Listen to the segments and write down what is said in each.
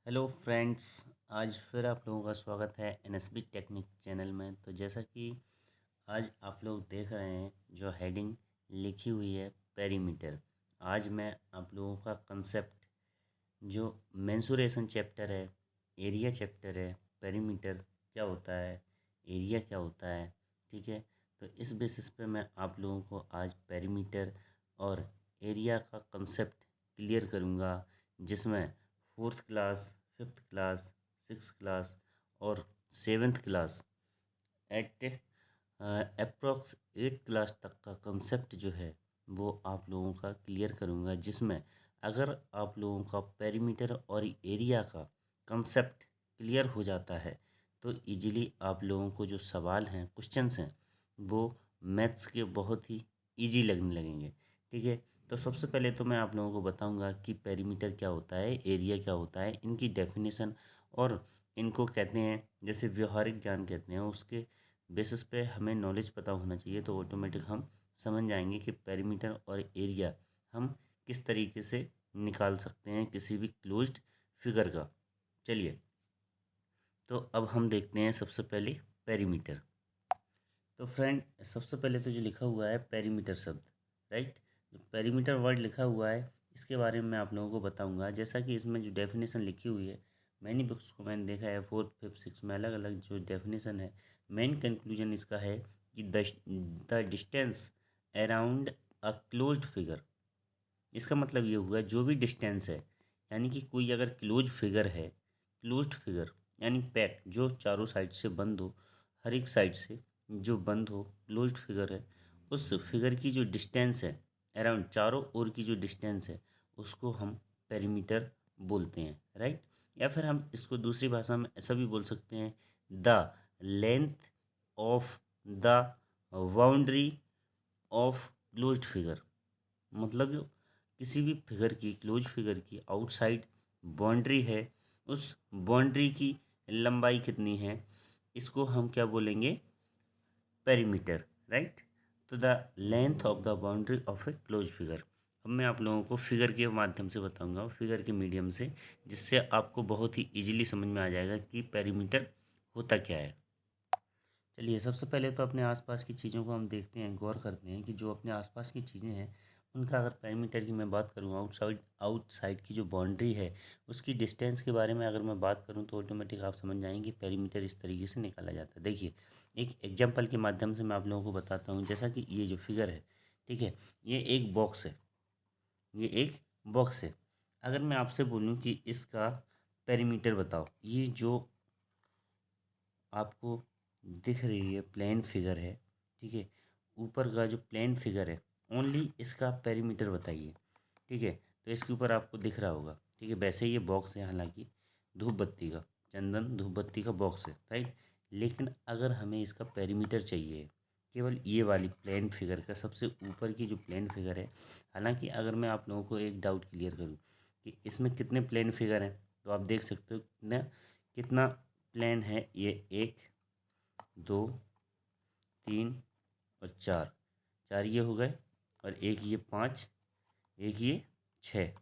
Hello friends. आज फिर आप लोगों का स्वागत है एनएसबी टेक्निक चैनल में। तो जैसा कि आज आप लोग देख रहे हैं जो हेडिंग लिखी हुई है पेरीमीटर। आज मैं आप लोगों का कंसेप्ट जो मेंसुरेशन चैप्टर है, एरिया चैप्टर है, पेरीमीटर क्या होता है, एरिया क्या होता है, ठीक है। तो इस बेसिस पे मैं आप लोगों को आज पेरीमीटर और एरिया का कंसेप्ट क्लियर करूँगा, जिसमें fourth class, fifth class, six class और seventh class eight approx eight class तक का कंसेप्ट जो है वो आप लोगों का क्लियर करूँगा, जिसमें अगर आप लोगों का पेरीमीटर और एरिया का कंसेप्ट क्लियर हो जाता है तो इजीली आप लोगों को जो सवाल हैं, क्वेश्चंस हैं, वो मैथ्स के बहुत ही इजी लगने लगेंगे, ठीक है। तो सबसे पहले तो मैं आप लोगों को बताऊंगा कि पेरीमीटर क्या होता है, एरिया क्या होता है, इनकी डेफिनेशन और इनको कहते हैं जैसे व्यवहारिक ज्ञान कहते हैं, उसके बेसिस पे हमें नॉलेज पता होना चाहिए। तो ऑटोमेटिक हम समझ जाएंगे कि पेरीमीटर और एरिया हम किस तरीके से निकाल सकते हैं किसी भी क्लोज्ड फिगर का। चलिए, तो अब हम देखते हैं सबसे पहले पेरीमीटर। तो फ्रेंड, सबसे पहले तो जो लिखा हुआ है पेरीमीटर शब्द, राइट, जो पेरीमीटर वर्ड लिखा हुआ है इसके बारे में मैं आप लोगों को बताऊंगा। जैसा कि इसमें जो डेफिनेशन लिखी हुई है, मैंने बुक्स को मैंने देखा है, फोर्थ फिफ्थ सिक्स में अलग अलग जो डेफिनेशन है, मेन कंक्लूजन इसका है कि the distance around a closed figure. इसका मतलब ये हुआ जो भी डिस्टेंस है, यानी कि कोई अगर क्लोज फिगर है, क्लोज्ड फिगर यानी पैक जो चारों साइड से बंद हो, हर एक साइड से जो बंद हो, क्लोज्ड फिगर है, उस फिगर की जो डिस्टेंस है अराउंड, चारों ओर की जो डिस्टेंस है, उसको हम पेरीमीटर बोलते हैं, राइट। या फिर हम इसको दूसरी भाषा में ऐसा भी बोल सकते हैं, the length of the boundary of closed figure. मतलब जो किसी भी फिगर की, क्लोज फिगर की आउटसाइड बाउंड्री है, उस बाउंड्री की लंबाई कितनी है, इसको हम क्या बोलेंगे, पेरीमीटर, राइट। तो the length of the boundary of A close figure. अब मैं आप लोगों को फिगर के माध्यम से बताऊंगा, फिगर के मीडियम से, जिससे आपको बहुत ही इजीली समझ में आ जाएगा कि पेरीमीटर होता क्या है। चलिए, सबसे पहले तो अपने आसपास की चीज़ों को हम देखते हैं, गौर करते हैं कि जो अपने आसपास की चीज़ें हैं उनका अगर पेरीमीटर की मैं बात करूँ, आउटसाइड की जो बाउंड्री है उसकी डिस्टेंस के बारे में अगर मैं बात करूँ, तो ऑटोमेटिक आप समझ जाएंगे पेरीमीटर इस तरीके से निकाला जाता है। देखिए, एक एग्जाम्पल के माध्यम से मैं आप लोगों को बताता हूँ। जैसा कि ये जो फिगर है, ठीक है, ये एक बॉक्स है, ये एक बॉक्स है। अगर मैं आपसे बोलूँ कि इसका पेरीमीटर बताओ, ये जो आपको दिख रही है प्लेन फिगर है, ठीक है, ऊपर का जो प्लेन फिगर है, ओनली इसका पेरीमीटर बताइए, ठीक है। तो इसके ऊपर आपको दिख रहा होगा, ठीक है। वैसे ये बॉक्स है, हालांकि धूप बत्ती का, चंदन धूप बत्ती का बॉक्स है, राइट। लेकिन अगर हमें इसका पेरीमीटर चाहिए, केवल ये वाली प्लेन फिगर का, सबसे ऊपर की जो प्लेन फिगर है, हालांकि अगर मैं आप लोगों को एक डाउट क्लियर करूँ कि इसमें कितने प्लेन फिगर हैं, तो आप देख सकते हो कितना कितना प्लेन है। ये एक, दो, तीन और चार, चार ये हो गए, और एक ये पाँच, एक ये छः।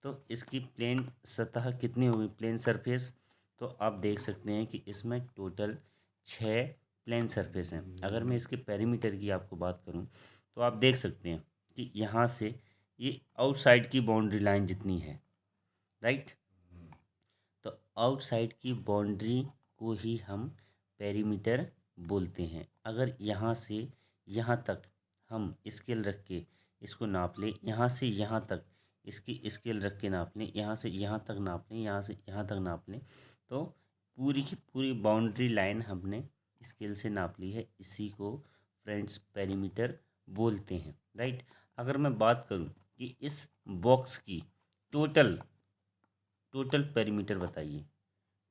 तो इसकी प्लेन सतह कितनी होगी, प्लेन सरफेस, तो आप देख सकते हैं कि इसमें टोटल छः प्लेन सरफेस हैं। अगर मैं इसके पेरीमीटर की आपको बात करूं, तो आप देख सकते हैं कि यहाँ से ये आउटसाइड की बाउंड्री लाइन जितनी है, राइट। तो आउटसाइड की बाउंड्री को ही हम पेरीमीटर बोलते हैं। अगर यहाँ से यहाँ तक हम स्केल रख के इसको नाप लें, यहाँ से यहाँ तक इसकी स्केल रख के नाप लें, यहाँ से यहाँ तक नाप लें, यहाँ से यहाँ तक नाप लें, तो पूरी की पूरी बाउंड्री लाइन हमने स्केल से नाप ली है। इसी को फ्रेंड्स पेरीमीटर बोलते हैं, राइट। अगर मैं बात करूँ कि इस बॉक्स की टोटल टोटल पेरीमीटर बताइए,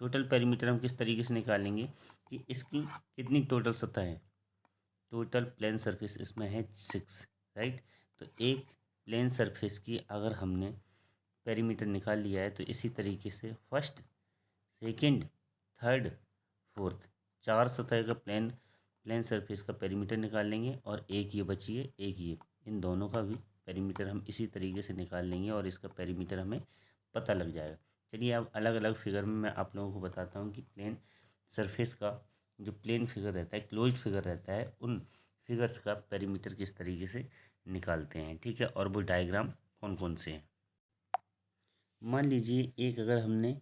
टोटल पेरीमीटर हम किस तरीके से निकालेंगे कि इसकी कितनी टोटल सतह है, टोटल प्लेन सरफेस इसमें है सिक्स, राइट। तो एक प्लेन सरफेस की अगर हमने पेरीमीटर निकाल लिया है, तो इसी तरीके से फर्स्ट, सेकंड, थर्ड, फोर्थ, चार सतह का प्लेन प्लेन सरफेस का पेरीमीटर निकाल लेंगे, और एक ये बची है, एक ये, इन दोनों का भी पेरीमीटर हम इसी तरीके से निकाल लेंगे और इसका पेरीमीटर हमें पता लग जाएगा। चलिए अब अलग अलग फिगर में मैं आप लोगों को बताता हूँ कि प्लेन सरफेस का जो प्लेन फिगर रहता है, क्लोज्ड फिगर रहता है, उन फिगर्स का पेरीमीटर किस तरीके से निकालते हैं, ठीक है, और वो डायग्राम कौन कौन से हैं। मान लीजिए एक अगर हमने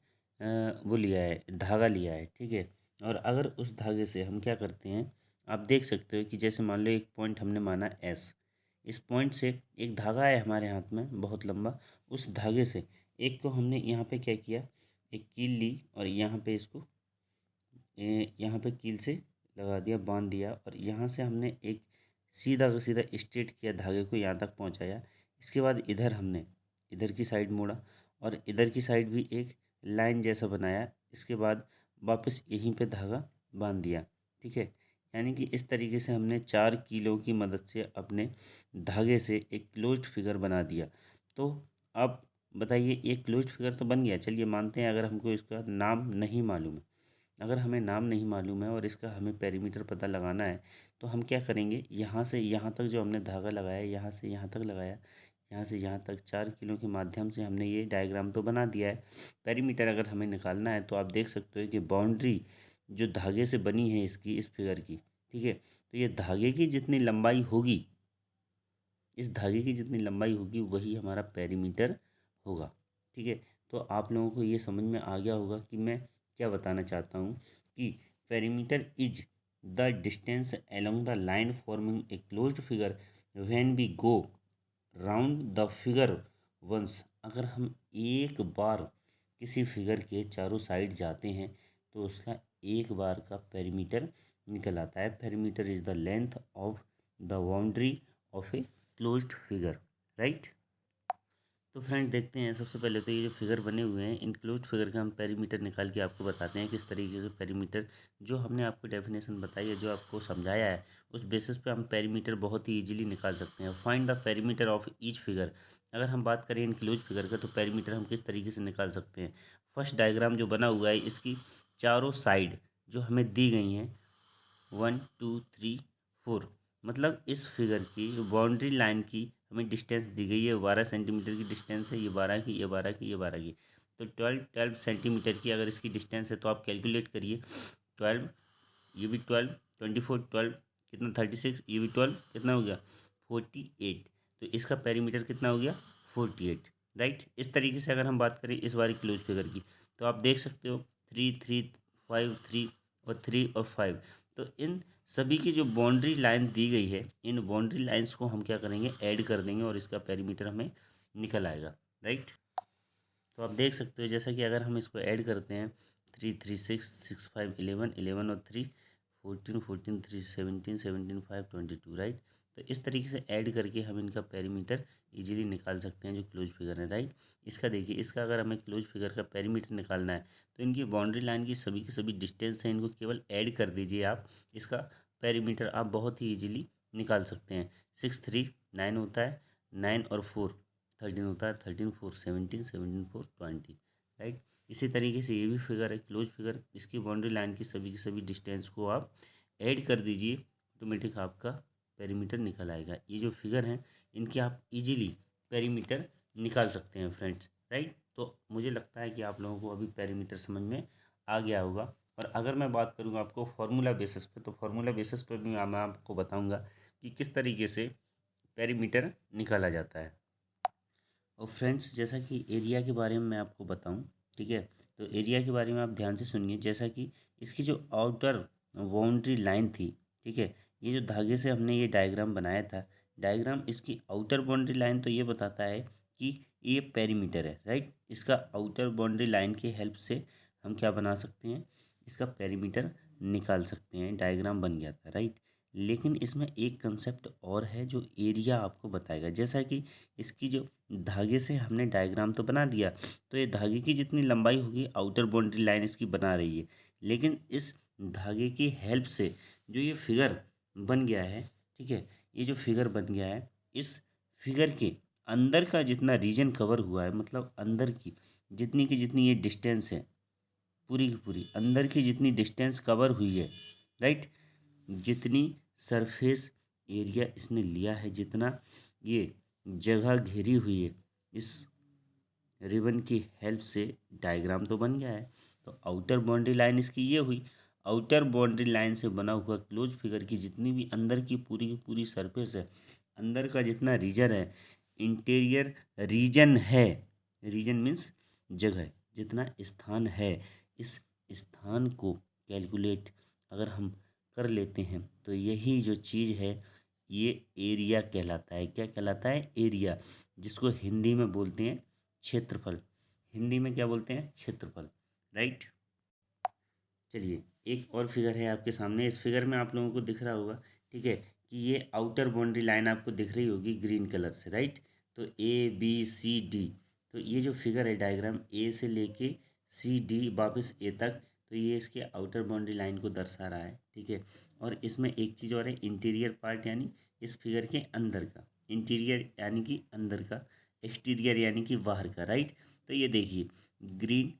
वो लिया है, धागा लिया है, ठीक है, और अगर उस धागे से हम क्या करते हैं, आप देख सकते हो कि जैसे मान लो एक पॉइंट हमने माना एस, इस पॉइंट से एक धागा है हमारे हाथ में बहुत लंबा, उस धागे से एक को हमने यहाँ पे क्या किया, एक कील ली और यहाँ पे इसको यहाँ पे कील से लगा दिया, बांध दिया, और यहाँ से हमने एक सीधा का सीधा स्ट्रेट किया, धागे को यहाँ तक पहुँचाया। इसके बाद इधर हमने इधर की साइड मोड़ा और इधर की साइड भी एक लाइन जैसा बनाया। इसके बाद वापस यहीं पे धागा बांध दिया, ठीक है। यानी कि इस तरीके से हमने 4 कीलों की मदद से अपने धागे से एक क्लोज्ड फिगर बना दिया। तो अब बताइए, एक क्लोज्ड फिगर तो बन गया। चलिए मानते हैं अगर हमको इसका नाम नहीं मालूम है, अगर हमें नाम नहीं मालूम है और इसका हमें पेरीमीटर पता लगाना है, तो हम क्या करेंगे, यहाँ से यहाँ तक जो हमने धागा लगाया, यहाँ से यहाँ तक लगाया, यहाँ से यहाँ तक 4 किलो के माध्यम से हमने ये डायग्राम तो बना दिया है। पेरीमीटर अगर हमें निकालना है तो आप देख सकते हो कि बाउंड्री जो धागे से बनी है इसकी, इस फिगर की, ठीक है, तो ये धागे की जितनी लंबाई होगी, इस धागे की जितनी लंबाई होगी वही हमारा पेरीमीटर होगा, ठीक है। तो आप लोगों को ये समझ में आ गया होगा कि मैं क्या बताना चाहता हूँ कि perimeter is the distance along the line forming a closed figure when we go round the figure once. अगर हम एक बार किसी फिगर के चारों साइड जाते हैं तो उसका एक बार का पेरीमीटर निकल आता है। Perimeter is the length of the boundary of A closed figure, right. तो फ्रेंड देखते हैं, सबसे पहले तो ये जो फिगर बने हुए हैं, इन क्लोज्ड फिगर का हम पेरीमीटर निकाल के आपको बताते हैं किस तरीके से पेरीमीटर, जो हमने आपको डेफिनेशन बताई है, जो आपको समझाया है, उस बेसिस पे हम पेरीमीटर बहुत ही इजीली निकाल सकते हैं। Find the perimeter of each figure. अगर हम बात करें इन क्लोज फिगर का, तो पेरीमीटर हम किस तरीके से निकाल सकते हैं। फर्स्ट डायग्राम जो बना हुआ है, इसकी चारों साइड जो हमें दी गई हैं 1 2 3 4, मतलब इस फिगर की बाउंड्री लाइन की हमें डिस्टेंस दी गई है, 12 सेंटीमीटर की डिस्टेंस है, ये 12 की, ये 12 की, ये 12 की। तो 12 सेंटीमीटर की अगर इसकी डिस्टेंस है तो आप कैलकुलेट करिए। 12, ये भी 12, 24, 12 कितना 36, ये भी 12 कितना हो गया 48। तो इसका पेरीमीटर कितना हो गया 48, राइट। इस तरीके से अगर हम बात करें इस बारी क्लोज फिगर की, तो आप देख सकते हो 3 3 5 3 और 3 और 5। तो इन सभी की जो बाउंड्री लाइन दी गई है, इन बाउंड्री लाइंस को हम क्या करेंगे, ऐड कर देंगे और इसका पेरीमीटर हमें निकल आएगा, राइट। तो आप देख सकते हो जैसा कि अगर हम इसको ऐड करते हैं, 3 3 6 6 5 11, 11 और 3 14, 14 3 17, 17 5 22, राइट। तो इस तरीके से ऐड करके हम इनका पेरीमीटर इजीली निकाल सकते हैं जो क्लोज फिगर है, राइट। इसका देखिए, इसका अगर हमें क्लोज फिगर का पेरीमीटर निकालना है तो इनकी बाउंड्री लाइन की सभी डिस्टेंस हैं, इनको केवल ऐड कर दीजिए आप, इसका पेरीमीटर आप बहुत ही ईजिली निकाल सकते हैं। 6 3 9 होता है, 9 और 4 13 होता है, 13 4 17, 17 4 20, राइट। इसी तरीके से ये भी फिगर है क्लोज फिगर, इसकी बाउंड्री लाइन की सभी डिस्टेंस को आप ऐड कर दीजिए, ऑटोमेटिक आपका पेरीमीटर निकल आएगा। ये जो फिगर हैं इनकी आप इजीली पेरीमीटर निकाल सकते हैं फ्रेंड्स, राइट। तो मुझे लगता है कि आप लोगों को अभी पेरीमीटर समझ में आ गया होगा। और अगर मैं बात करूँगा आपको फार्मूला बेसिस पे, तो फार्मूला बेसिस पे भी मैं आपको बताऊँगा कि किस तरीके से पेरीमीटर निकाला जाता है। और फ्रेंड्स जैसा कि एरिया के बारे में मैं आपको बताऊं, ठीक है, तो एरिया के बारे में आप ध्यान से सुनिए। जैसा कि इसकी जो आउटर बाउंड्री लाइन थी, ठीक है, ये जो धागे से हमने ये डायग्राम बनाया था, डायग्राम इसकी आउटर बाउंड्री लाइन तो ये बताता है कि ये पेरीमीटर है, राइट। इसका आउटर बाउंड्री लाइन की हेल्प से हम क्या बना सकते हैं, इसका पेरीमीटर निकाल सकते हैं, डायग्राम बन गया था, राइट। लेकिन इसमें एक कंसेप्ट और है जो एरिया आपको बताएगा। जैसा कि इसकी जो धागे से हमने डायग्राम तो बना दिया, तो ये धागे की जितनी लंबाई होगी, आउटर बाउंड्री लाइन इसकी बना रही है, लेकिन इस धागे की हेल्प से जो ये फिगर बन गया है, ठीक है, ये जो फिगर बन गया है, इस फिगर के अंदर का जितना रीजन कवर हुआ है, मतलब अंदर की जितनी ये डिस्टेंस है, पूरी की पूरी अंदर की जितनी डिस्टेंस कवर हुई है, राइट, जितनी सरफेस एरिया इसने लिया है, जितना ये जगह घेरी हुई है इस रिबन की हेल्प से डायग्राम तो बन गया है। तो आउटर बाउंड्री लाइन इसकी ये हुई। आउटर बाउंड्री लाइन से बना हुआ क्लोज फिगर की जितनी भी अंदर की पूरी सरफेस है, अंदर का जितना रीजन है, इंटीरियर रीजन है, रीजन मीन्स जगह, जितना स्थान है, इस स्थान को कैलकुलेट अगर हम कर लेते हैं तो यही जो चीज़ है ये एरिया कहलाता है। क्या कहलाता है? एरिया, जिसको हिंदी में बोलते हैं क्षेत्रफल। हिंदी में क्या बोलते हैं? क्षेत्रफल, राइट। चलिए एक और फिगर है आपके सामने। इस फिगर में आप लोगों को दिख रहा होगा, ठीक है, कि ये आउटर बाउंड्री लाइन आपको दिख रही होगी ग्रीन कलर से, राइट। तो ABCD, तो ये जो फिगर है डायग्राम, ए से लेके CD वापस ए तक, तो ये इसके आउटर बाउंड्री लाइन को दर्शा रहा है, ठीक है। और इसमें एक चीज़ और है, इंटीरियर पार्ट यानी इस फिगर के अंदर का, इंटीरियर यानी कि अंदर का, एक्सटीरियर यानी कि बाहर का, राइट। तो ये देखिए ग्रीन,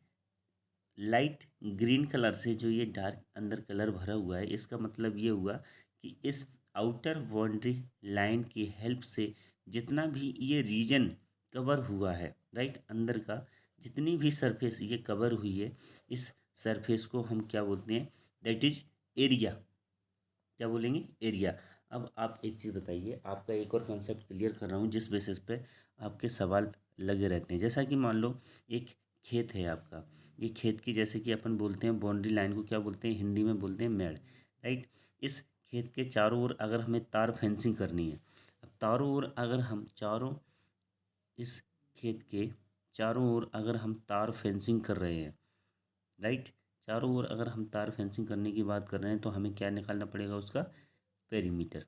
लाइट ग्रीन कलर से जो ये डार्क अंदर कलर भरा हुआ है, इसका मतलब ये हुआ कि इस आउटर बाउंड्री लाइन की हेल्प से जितना भी ये रीजन कवर हुआ है, राइट, अंदर का जितनी भी सरफेस ये कवर हुई है, इस सरफेस को हम क्या बोलते हैं? That is area. क्या बोलेंगे? एरिया। अब आप एक चीज़ बताइए, आपका एक और कॉन्सेप्ट क्लियर कर रहा हूँ जिस बेसिस पे आपके सवाल लगे रहते हैं। जैसा कि मान लो एक खेत है आपका, ये खेत की जैसे कि अपन बोलते हैं बाउंड्री लाइन को क्या बोलते हैं? हिंदी में बोलते हैं मेड़, राइट। इस खेत के चारों ओर अगर हमें तार फेंसिंग करनी है, अब तारों ओर अगर हम चारों, इस खेत के चारों ओर अगर हम तार फेंसिंग कर रहे हैं, राइट, चारों ओर अगर हम तार फेंसिंग करने की बात कर रहे हैं तो हमें क्या निकालना पड़ेगा? उसका पेरीमीटर,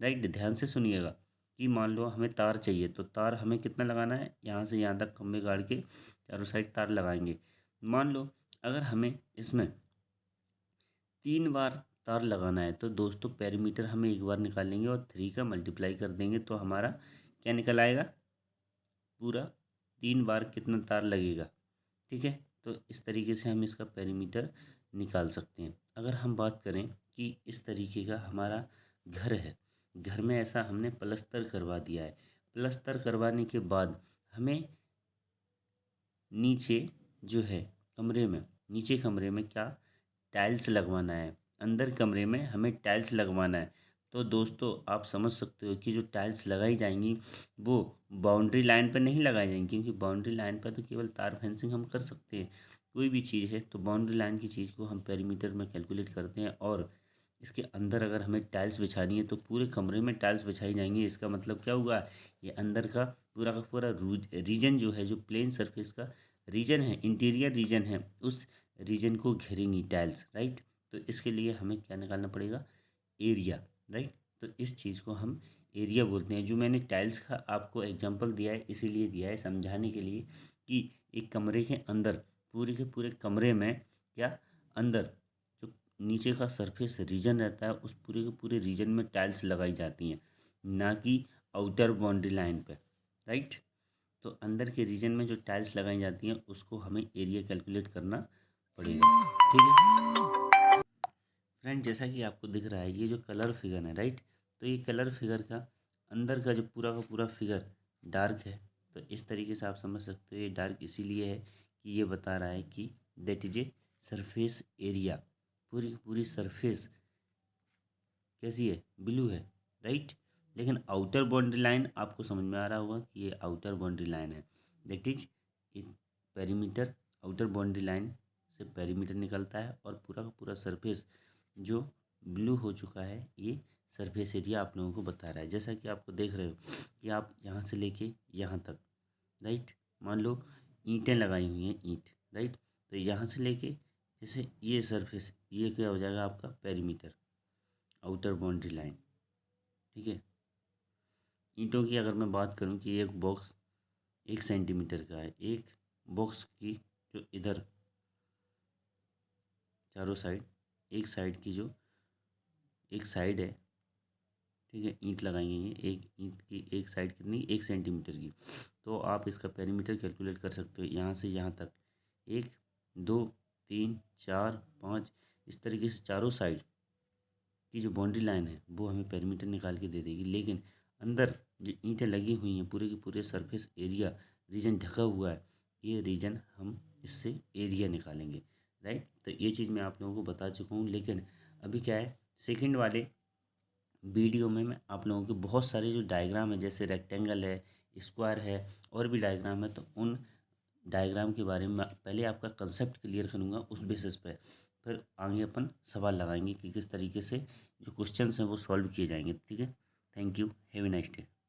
राइट। ध्यान से सुनिएगा कि मान लो हमें तार चाहिए, तो तार हमें कितना लगाना है? यहाँ से यहाँ तक खंभे गाड़ के चारों साइड तार लगाएंगे। मान लो अगर हमें इसमें 3 बार तार लगाना है, तो दोस्तों पेरीमीटर हम एक बार निकालेंगे और 3 का मल्टीप्लाई कर देंगे, तो हमारा क्या निकल आएगा? पूरा 3 बार कितना तार लगेगा, ठीक है। तो इस तरीके से हम इसका पेरीमीटर निकाल सकते हैं। अगर हम बात करें कि इस तरीके का हमारा घर है, घर में ऐसा हमने प्लस्तर करवा दिया है, प्लस्तर करवाने के बाद हमें नीचे जो है कमरे में, नीचे कमरे में क्या टाइल्स लगवाना है, अंदर कमरे में हमें टाइल्स लगवाना है। तो दोस्तों आप समझ सकते हो कि जो टाइल्स लगाई जाएंगी वो बाउंड्री लाइन पर नहीं लगाई जाएंगी, क्योंकि बाउंड्री लाइन पर तो केवल तार फेंसिंग हम कर सकते हैं, कोई भी चीज़ है तो बाउंड्री लाइन की चीज़ को हम पेरीमीटर में कैलकुलेट करते हैं। और इसके अंदर अगर हमें टाइल्स बिछानी है तो पूरे कमरे में टाइल्स बिछाई जाएंगी। इसका मतलब क्या हुआ? ये अंदर का पूरा रीजन जो है, जो प्लेन सरफेस का रीजन है, इंटीरियर रीजन है, उस रीजन को घेरेंगी टाइल्स, राइट। तो इसके लिए हमें क्या निकालना पड़ेगा? Area, right. तो इस चीज़ को हम एरिया बोलते हैं। जो मैंने टाइल्स का आपको एग्जांपल दिया है इसीलिए दिया है, समझाने के लिए कि एक कमरे के अंदर, पूरे के पूरे कमरे में क्या, अंदर जो नीचे का सरफेस रीजन रहता है उस पूरे के पूरे रीजन में टाइल्स लगाई जाती हैं, ना कि आउटर बाउंड्री लाइन पे, राइट। तो अंदर के रीजन में जो टाइल्स लगाई जाती हैं उसको हमें एरिया कैलकुलेट करना पड़ेगा, ठीक है। फ्रेंड जैसा कि आपको दिख रहा है ये जो कलर फिगर है, राइट, तो ये कलर फिगर का अंदर का जो पूरा फिगर डार्क है। तो इस तरीके से आप समझ सकते हो ये डार्क इसीलिए है कि ये बता रहा है कि that is a surface area, पूरी की पूरी सरफेस कैसी है? ब्लू है, राइट। लेकिन आउटर बाउंड्री लाइन आपको समझ में आ रहा होगा कि ये आउटर बाउंड्री लाइन है, that is perimeter. Outer boundary line से पेरीमीटर निकलता है और पूरा का पूरा सरफेस जो ब्लू हो चुका है ये सरफेस एरिया आप लोगों को बता रहा है। जैसा कि आपको देख रहे हो कि आप यहाँ से लेके यहाँ तक, राइट, मान लो ईंटें लगाई हुई हैं, ईंट, राइट। तो यहाँ से लेके जैसे ये सरफेस, ये क्या हो जाएगा? आपका पेरीमीटर, आउटर बाउंड्री लाइन, ठीक है। ईंटों की अगर मैं बात करूं कि एक बॉक्स 1 सेंटीमीटर का है, एक बॉक्स की जो इधर चारों साइड, एक साइड की जो एक साइड है, ठीक है, ईंट लगाई गई है, एक ईंट की एक साइड कितनी? 1 सेंटीमीटर की। तो आप इसका पेरीमीटर कैलकुलेट कर सकते हो यहाँ से यहाँ तक, 1 2 3 4 5, इस तरीके से चारों साइड की जो बाउंड्री लाइन है वो हमें पेरीमीटर निकाल के दे देगी। लेकिन अंदर जो ईंटें लगी हुई हैं, पूरे के पूरे सरफेस एरिया रीजन ढका हुआ है, ये रीजन हम इससे एरिया निकालेंगे, राइट। तो ये चीज़ मैं आप लोगों को बता चुका हूँ, लेकिन अभी क्या है, सेकंड वाले वीडियो में मैं आप लोगों के बहुत सारे जो डायग्राम है, जैसे रेक्टेंगल है, स्क्वायर है, और भी डायग्राम है, तो उन डायग्राम के बारे में पहले आपका कंसेप्ट क्लियर करूँगा, उस बेसिस पे फिर आगे अपन सवाल लगाएंगे कि किस तरीके से जो क्वेश्चंस हैं वो सॉल्व किए जाएंगे। ठीक है, thank you, have a nice day.